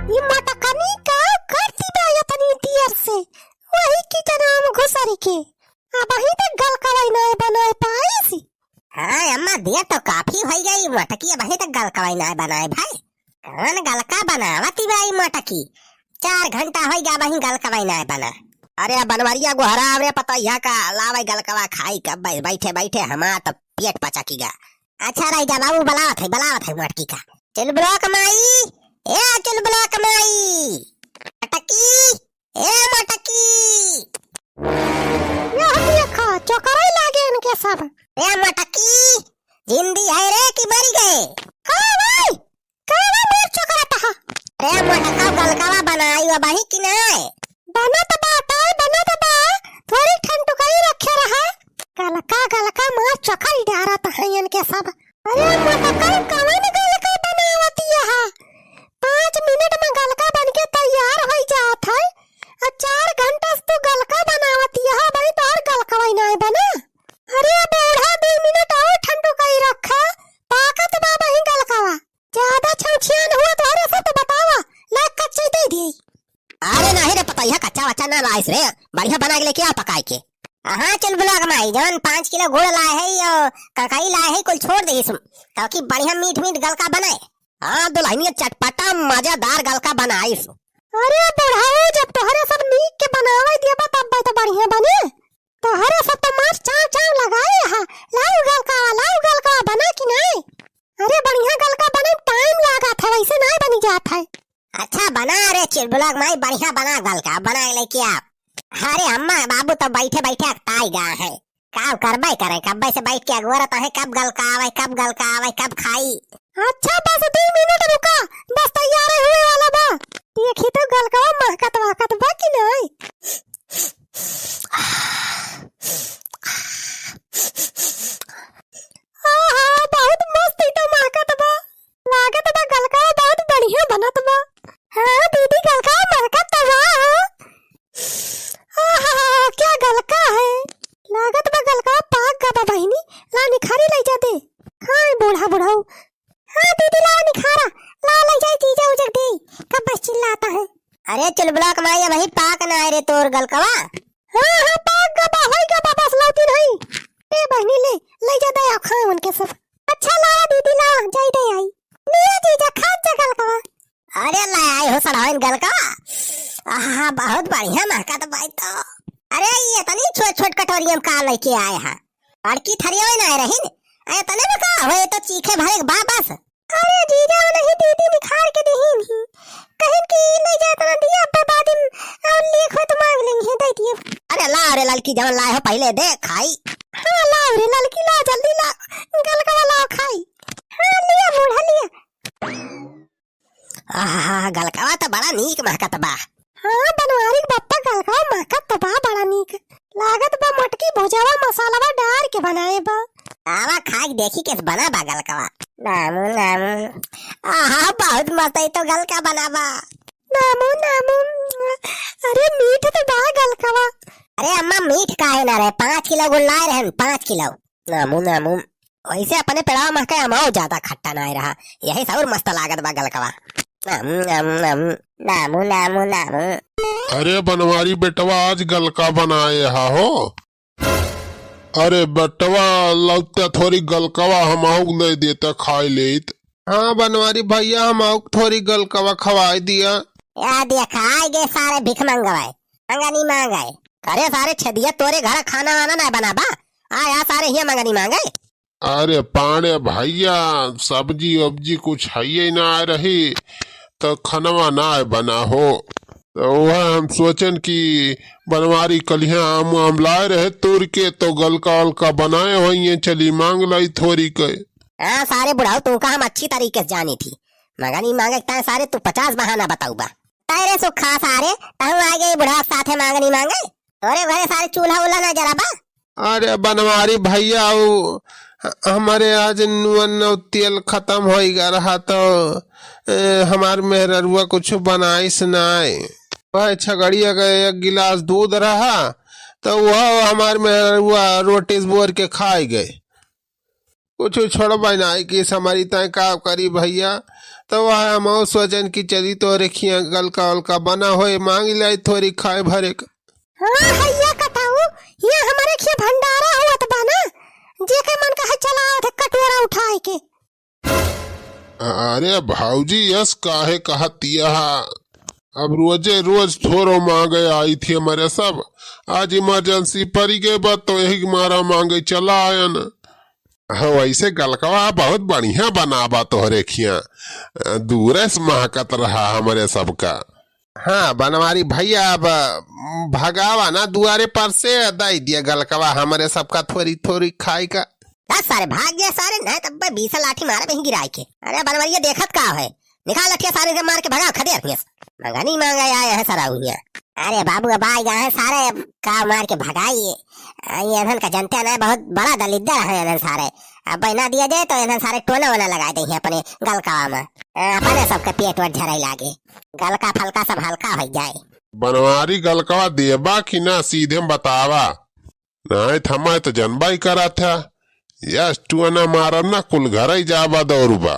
ये मटकनी का करती बा तनी देर से वही की जनाम घुसरी के अब ही तक गल कवाई ना बनाए पाईसी। हाँ अम्मा देर तो काफी हो गई मटकी अब ही तक गल कवाई ना बनाए भाई। कौन गलका बनावती भाई मटकी 4 घंटा हो गया वही गल कवाई ना बना। अरे बनवरिया गोहरा रे पता यह का लावे गलकवा खाई कब बैठे बैठे हमारा तो पेट पचकीगा। अच्छा रही जा बाबू बलावत है मटकी का। चल ब्लॉक माई ए चल ब्लॉक माई मटकी ए मटकी यह देखा चोकराई लागे इनके सब। ए मटकी जिंदी है रे कि मर गए? हाँ भाई काला मोर चोकराता है। अरे मटका गलकवा बनाई अब ही कि नहीं बना तो बा थोड़ी ठंड टुकाई रखे रहा गलका मां चोकरी डारत है इनके सब। अरे मटका कवन गलका बनावती है 5 मिनट में गलका बन के तैयार हो जात है और 4 घंटा से तू गलका बनावती है भाई तो और गलका ना बना। अरे बूढ़ा 2 मिनट और ठंड टुकाई रखा ताकत बाबा ही गलकावा ज्यादा छौछियान हुआ तो अरे सब तो बतावा ला कच्चे दे दी। अरे नहीं रे पता यह कच्चा वच्चा ना लाइस रे बढ़िया बना के लेके आ पकाए के। हाँ चल ब्लॉक माई जवन 5 किलो गुड़ लाए है और ककाई लाए है कुल छोड़ दे ताकि बढ़िया मीठ गलका बनाए। हाँ दुल्हनिया चटपटा मजेदार गलका बनाइस। अरे बुढ़ाओ जब तोहरे सब नीक के बनावे दिया तब तो बढ़िया बने तोहरे सब तो मार चाव लगाए हा लाऊ गलका बना कि नहीं। अरे बढ़िया गलका बने टाइम लगा था वैसे नहीं बनी जात है। अच्छा बना रे चिल ब्लॉक माई बढ़िया बना गलका बना लेके आप। अरे अम्मा बाबू तो बैठे बैठे अकताई गा है काम करबे करे कब से बैठ के अगवरत है कब गलका आवे कब खाई। अच्छा बस 2 मिनट रुका बस तैयार हुए वाला बा देखी तो गलका महकत बा कि नहीं। बहुत मस्त तो महकत बा लागत बा गलका बहुत बढ़िया बनत बा। हाँ दीदी गलका महकत बा क्या गलका है लागत बा गलका पाक गा बा बहिनी ला निखारी ले जा दे। हाँ बूढ़ाऊ हाँ दीदी ला निखारा ला ले जाए जीजा उजक दे कब बस चिल्लाता है। अरे चल ब्लॉक माई वही पाक ना रे तोर गलकवा। हाँ पाक गा बा बस लौती नहीं ए बहिनी ले जा दे खा उनके सब। अच्छा ला दीदी ला जाई दे आई ले जीजा खा जा गलकवा। अरे ला आई हो सड़ावन गलकवा आहा बहुत बढ़िया महका तो भाई तो। अरे ये तनी छोट कटोरियम का लेके आए हैं बड़की थरिया में ना रही अरे तने में का होए तो चीखे भरे बस। अरे जीजा नहीं दीदी निखार के देही नहीं कहीं की ले जा तना दिया बर्बादी और लिखो तो मांग लेंगे दे दिए। अरे ला रे लड़की जवन लाए हो पहले दे खाई। हाँ ला रे लड़की ला जल्दी ला गलका ला खाई। हाँ लिया बूढ़ा लिया। आहा गलकवा तो बड़ा नीक महकत बा। हाँ बनवारी बप्पा गलका महकत बा बड़ा नीक लागत बा मटकी भुजावा मसालावा डाल के बनाए बा। आवा खाई देखी किस बना बा गलकवा नामू आहा बहुत मस्त है तो गलका बना बा नामू अरे मीठ तो बा गलकवा। अरे अम्मा मीठ काहे ना रे 5 किलो गुड़ लाए रहे 5 किलो नामू वैसे अपने पेड़ावा महके अमाओ ज्यादा खट्टा ना रहा यही सब मस्त लागत बा गलकवा नामू। अरे बनवारी बेटवा आज गलका बनाए हा हो। अरे बेटवा लगता थोड़ी गलकवा हम ले देता खाई लेत। हाँ बनवारी भैया हम थोड़ी गलकवा खवाई दिया। याद दिया खाए गए सारे भिख मंगवाए मंगनी मांगाए अरे सारे छदिया तोरे घर खाना वाना ना बना बा आया सारे ही मंगनी मांगे। अरे पाने भैया सब्जी वब्जी कुछ है ना रही तो खनवा ना बना हो तो वह हम सोचन कि बनवारी कलिया आम लाए रहे तोड़ के तो गलका बनाए हुई चली मांग लाई थोड़ी के। हाँ सारे बुढ़ाओ तू का हम अच्छी तरीके से जानी थी मंगनी मांगे ताए सारे तू 50 बहाना बताऊ बा तारे सुखा सारे तहु आ गए बुढ़ा साथे मांगनी मांगे तोरे घरे सारे चूल्हा उल्हा ना जरा बा। अरे बनवारी भैया हमारे आज नुअन तेल खत्म हो गया रहा तो हमार मेहरुआ कुछ बनाइस नाय वह छगड़िया का 1 गिलास दूध रहा तो वह हमार मेहरुआ रोटी बोर के खाए गए। कुछ छोड़बा नहीं कि हमारी तय का करी भैया। तो वह हम सोचन की चली तो रेखिया गलका उलका बना होए मांग लाई थोड़ी खाए भरे का। हाँ भैया कटाऊ, ये हमारे खिया भंडारा हुआ तो बना जेके मन का चला थे कटोरा उठाए के। अरे भाऊजी यस काहे कहतिया, अब रोजे रोज थोरो मांगे आई थी हमारे सब, आज इमरजेंसी पड़ी गए बात तो यही मारा मांगे चला आया न। वैसे गलकवा बहुत बढ़िया बनाबा तोहरे खिया, दूरे से महकत रहा हमारे सबका। हाँ बनवारी भैया अब भगावा ना दुआरे पर से दई दिया गलकवा हमारे सबका थोड़ी थोड़ी खाई का। दस सारे भाग गए सारे, नहीं तब 20 लाठी मारे बही गिराई के। अरे बनवारी देखत का है, निकाल लठिया सारे से मार के भगा खदे रखिए। मंगा नहीं मांगा आए हैं सारा हुआ। अरे बाबू अब आए गए हैं सारे का मार के भगाइए। इन्हन का जनता ना बहुत बड़ा दलिद्दर है इन्हन सारे, अब बहना दिया जाए तो इन्हन सारे टोना वोना लगा दे अपने गलकावा में, अपने सबके पेट वेट झराई लागे, गलका फलका सब हल्का हो जाए। बनवारी गलकवा देबा कि ना सीधे बतावा, नहीं थमा तो जनबा ही करा था। यस टूना मारब ना कुल घर ही जाबा दौड़बा।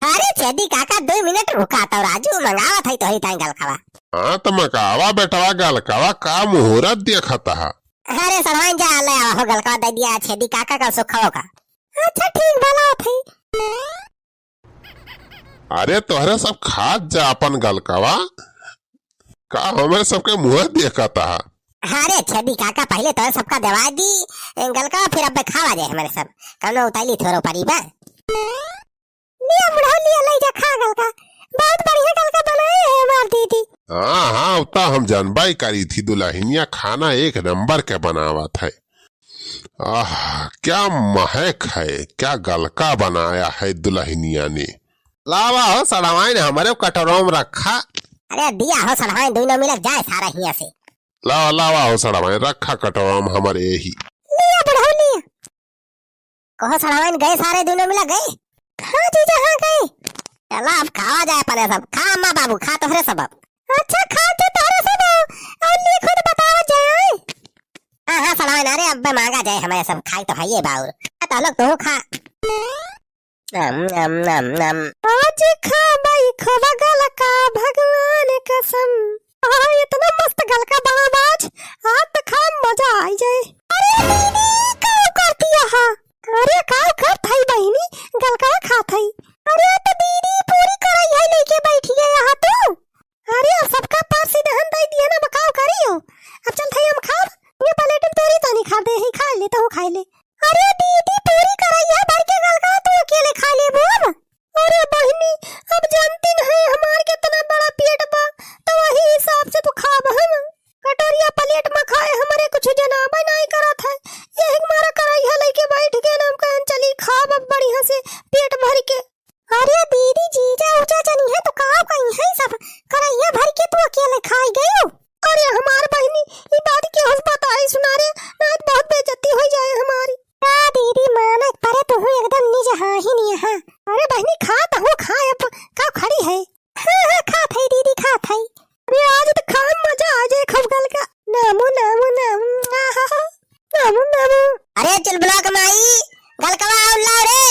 अरे चेदी काका 2 मिनट रुका तो राजू मंगावत है तो ही ताई गलकावा। हाँ तो मकावा बेटवा गलकवा का मुहूर्त देखता है। अरे सरवाइन जा ले हो गलकावा दे दिया छेदी काका का सुखाओ का। अच्छा ठीक भला थी। अरे तोहरे सब खात जा अपन गलकवा का हमारे सबके मुँह देखता है। अरे छेदी काका पहले तो सबका दवा दी गलकावा, फिर अब खावा जाए हमारे सब कनो उताली थोरो परी बा। लिया बुढ़ा लिया ले जा खा गलका, बहुत बढ़िया गलका बनाए है हमार दीदी। हाँ हाँ उतना हम जानबाई करी थी, दुल्हनिया खाना एक नंबर के बनावा था। आह क्या महक है, क्या गलका बनाया है दुल्हनिया ने। लावा हो सड़वाई ने हमारे कटोरों में रखा। अरे दिया हो सड़वाइन दोनों मिलक जाए सारा हिया से। लावा लावा हो सड़वाई रखा कटोरा में हमारे यही। लिया बुढ़ा लिया। कहो सड़वाइन गए सारे दोनों मिलक गए। हाँ जीजा हाँ गए। चला अब खावा जाए पहले सब, खा अम्मा बाबू खा तो हरे सब। अच्छा खा के तारा सब और लिए खुद बतावा जाए। हाँ हाँ सड़वाइन अरे अब मांगा जाए हमारे सब खाई तो भाई बाउर तो लोग तो खा। नम नम नम नम आज खा भाई खवा गलका भगवान कसम। इतना मस्त गलका बना बाज, आज तो खा मजा आई जाए। अरे दीदी का करती है, अरे का कर थई बहिनी गलका खा थई। अरे तो दीदी पूरी कराई है लेके बैठी है यहाँ तो। अरे अब सबका पास सीधे हम दे दिया ना बकाव करियो। अब चल थई हम खा ये प्लेट में तोरी तो नहीं खा दे ही खा ले तो खा ले। अरे दीदी पूरी कराई है भर के गलका तू अकेले खा ले बोल। अरे बहिनी अब जानती नहीं हमार कितना बड़ा पेट बा तो वही हिसाब से तो खाब हम। कटोरिया प्लेट में खाए हमारे कुछ जनाबा नहीं करा था, यही मारा कराई है लेके बैठ गए नाम कहन चली खाब अब बढ़िया से पेट भर के। अरे दीदी जीजा ऊंचा चनी है तो कहाँ कहीं है सब कराइया भर के तू अकेले खाई गई हो। अरे हमार बहिनी ये बात की हंस बताई सुना रे ना बहुत बेइज्जती हो जाए हमारी। दीदी मानक परे तो हूँ एकदम निज हाँ ही नहीं है। अरे बहनी खा तो हूँ खा अब का खड़ी है। हाँ हाँ खा थई दीदी खा थई। अरे आज तो खा मजा आ जाए खूब गलका। नामू नामू नामू नामू नामू। अरे चल ब्लॉक माई गलकावा आओ लाओ रे।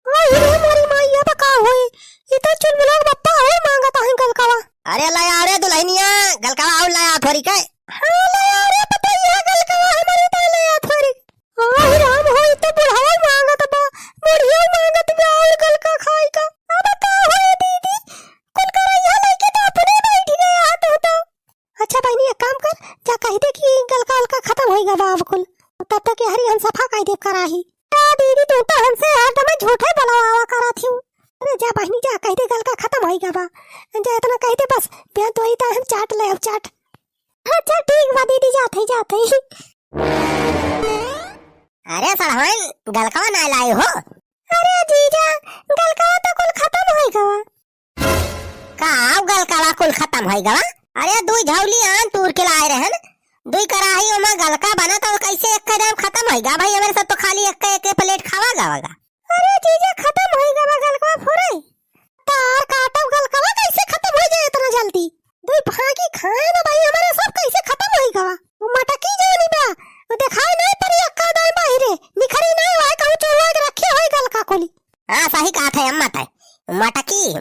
आई रे मोरी माई अब का होए, ये तो चुल ब्लॉक बप्पा है मांगता है गलकावा। अरे लाया रे दुल्हनिया गलकावा आओ लाया थोड़ी के। हाँ लाया रे बताइए गलकावा हमारी तो लाया थोड़ी। आई राम होई तो बुढ़ावा मांगत बा, बुढ़िया मांगत बा और गलका खाई का। अब का होए दीदी कुल कराइया लेके तो अपने बैठ गए हाथ तो। अच्छा बहनी एक काम कर जा कह दे कि गलका हल्का खत्म होएगा बा अब कुल, तब तक हरी हम सफा कह दे कराही। दीदी तू तो हमसे हरदम झूठे बोलवावा करा थी। अरे जा बहनी जा कह दे गलका खत्म होएगा बा, जा इतना कह दे बस बिया तो ही हम चाट ले अब चाट। अच्छा ठीक बा दीदी जाते ही। अरे सड़वाइन गलकावा ना लाई हो। अरे जीजा गलकावा तो कुल खत्म होएगा। का गलकावा कुल खत्म होएगा। अरे दुई झौली आन तूर के लाए रहन, दुई कराही में गलका बना तो कैसे एक कदम खत्म होएगा भाई हमारे सब तो खाली एक प्लेट खावा गावागा। अरे जीजा खत्म होएगा बा गलकावा फुरे तार काटब गलकावा कैसे खत्म हो जाए इतना जल्दी। दुई फाकी खाए ना भाई हमारे सब कैसे खत्म होएगा। वो मटकी जानी बा वो दिखाई नहीं पड़ी अक्का दाई बाहिरे निखरी नहीं वाए कहूं चोरवा के रखे होए गलका।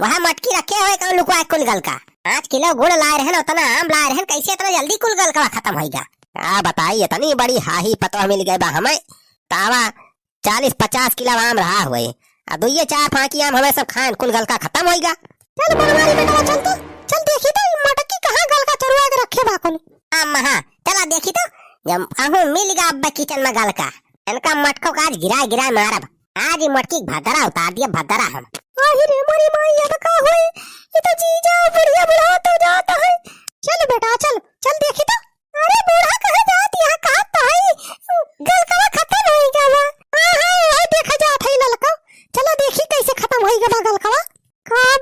वहाँ मटकी रखे हुए कौन लुकवा कुल गल का 5 किलो गुड़ लाए रहे उतना आम लाए रहे कैसे इतना जल्दी कुल गल का खत्म होगा। बताइए इतनी बड़ी हाही पतवा मिल गई बा हमें तावा 40-50 किलो आम रहा हुए अब 2-4-5 आम हमें सब खान कुल गल का खत्म होगा। चल बनवारी बेटा चल तो चल देखी तो मटकी कहाँ गल का चुरवा के रखे बा कुल। महा चला देखी तो जब कहूँ मिल गया अब किचन में गल का इनका मटको का आज गिरा मारब आज ही मटकी भदरा उतार दिया भदरा हम। रे मोरी माई अब का होई ये तो जीजा बढ़िया बुढ़ा तो जाता है। चल बेटा चल चल देखी तो अरे बूढ़ा कहाँ जाती है कहाँ तो है गल का खत्म हो गया बा। हां देखा जात है ललका चला देखी कैसे खत्म हो गया गल का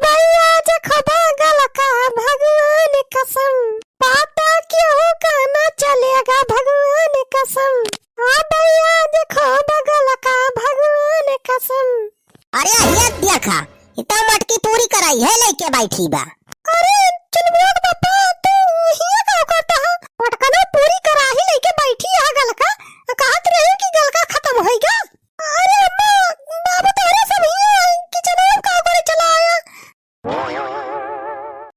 भैया जे खबा गल का भगवान कसम पाता क्यों कहना चलेगा भगवान कसम। भैया जे खबा गल का भगवान कसम। अरे ये देखा इतना मटकी पूरी कराई है लेके बैठी बा। अरे चल मेरे पापा